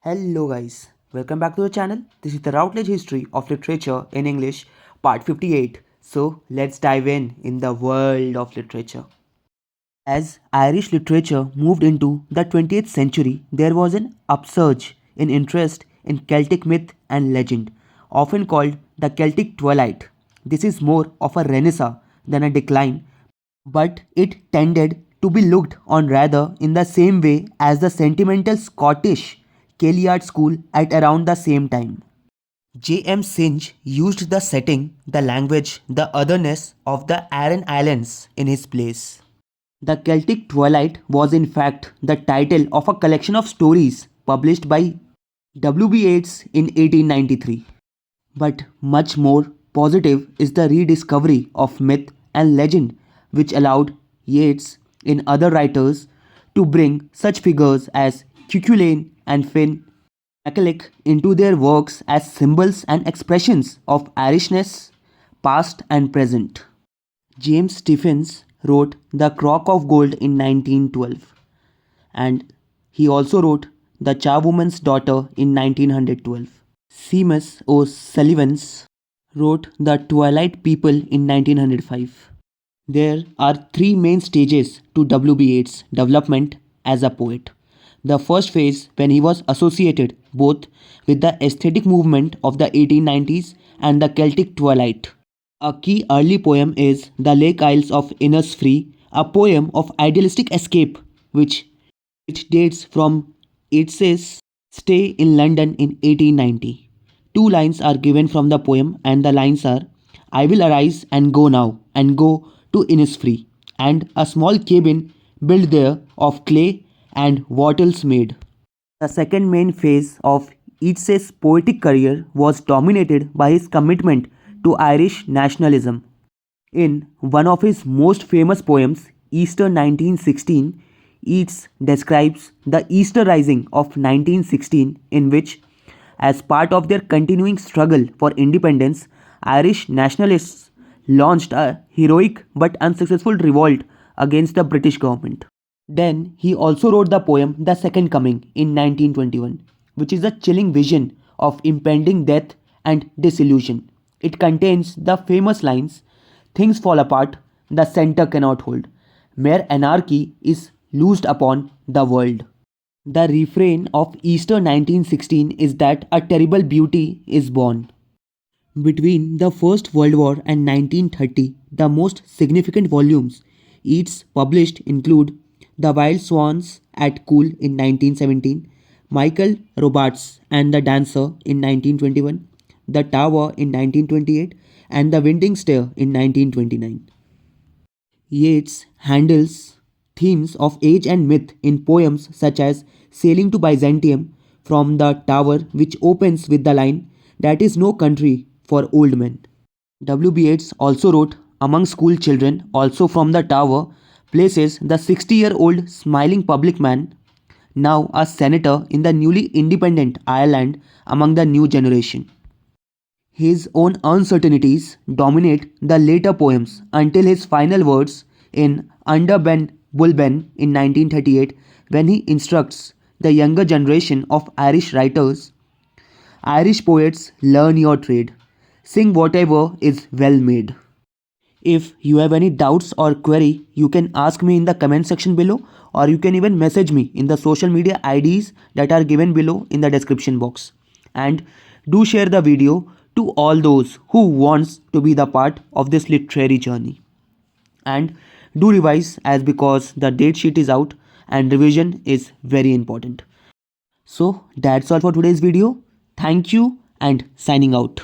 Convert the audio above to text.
Hello guys, welcome back to the channel. This is the Routledge History of Literature in English, Part 58. So let's dive in the world of literature. As Irish literature moved into the 20th century, there was an upsurge in interest in Celtic myth and legend, often called the Celtic Twilight. This is more of a renaissance than a decline, but it tended to be looked on rather in the same way as the sentimental Scottish Cailleach school at around the same time. J.M. Synge used the setting, the language, the otherness of the Aran Islands in his plays. The Celtic Twilight was in fact the title of a collection of stories published by W.B. Yeats in 1893. But much more positive is the rediscovery of myth and legend, which allowed Yeats and other writers to bring such figures as Cuchulainn and Finn MacCulloch into their works as symbols and expressions of Irishness, past and present. James Stephens wrote The Crock of Gold in 1912, and he also wrote The Charwoman's Daughter in 1912. Seamus O Sullivan wrote The Twilight People in 1905. There are three main stages to W.B. Yeats' development as a poet. The first phase, when he was associated both with the aesthetic movement of the 1890s and the Celtic Twilight. A key early poem is The Lake Isles of Innisfree, a poem of idealistic escape which dates from Yeats's stay in London in 1890. Two lines are given from the poem, and the lines are I will arise and go now and go to Innisfree, and a small cabin built there of clay and wattles made. The second main phase of Yeats's poetic career was dominated by his commitment to Irish nationalism. In one of his most famous poems, Easter 1916, Yeats describes the Easter Rising of 1916, in which, as part of their continuing struggle for independence, Irish nationalists launched a heroic but unsuccessful revolt against the British government. Then he also wrote the poem The Second Coming in 1921, which is a chilling vision of impending death and disillusion. It contains the famous lines, Things fall apart, the center cannot hold. Mere anarchy is loosed upon the world. The refrain of Easter 1916 is that a terrible beauty is born. Between the First World War and 1930, the most significant volumes Yeats published include The Wild Swans at Cool in 1917, Michael Robarts and the Dancer in 1921, The Tower in 1928, and The Winding Stair in 1929. Yeats handles themes of age and myth in poems such as Sailing to Byzantium from the Tower, which opens with the line, That is no country for old men. W.B. Yeats also wrote Among School Children, also from the Tower, places the 60-year-old smiling public man, now a senator in the newly independent Ireland, among the new generation. His own uncertainties dominate the later poems until his final words in Under Ben Bulben in 1938, when he instructs the younger generation of Irish writers, Irish poets, learn your trade. Sing whatever is well made. If you have any doubts or query, you can ask me in the comment section below, or you can even message me in the social media IDs that are given below in the description box. And do share the video to all those who wants to be the part of this literary journey. And do revise, as because the date sheet is out and revision is very important. So that's all for today's video. Thank you and signing out.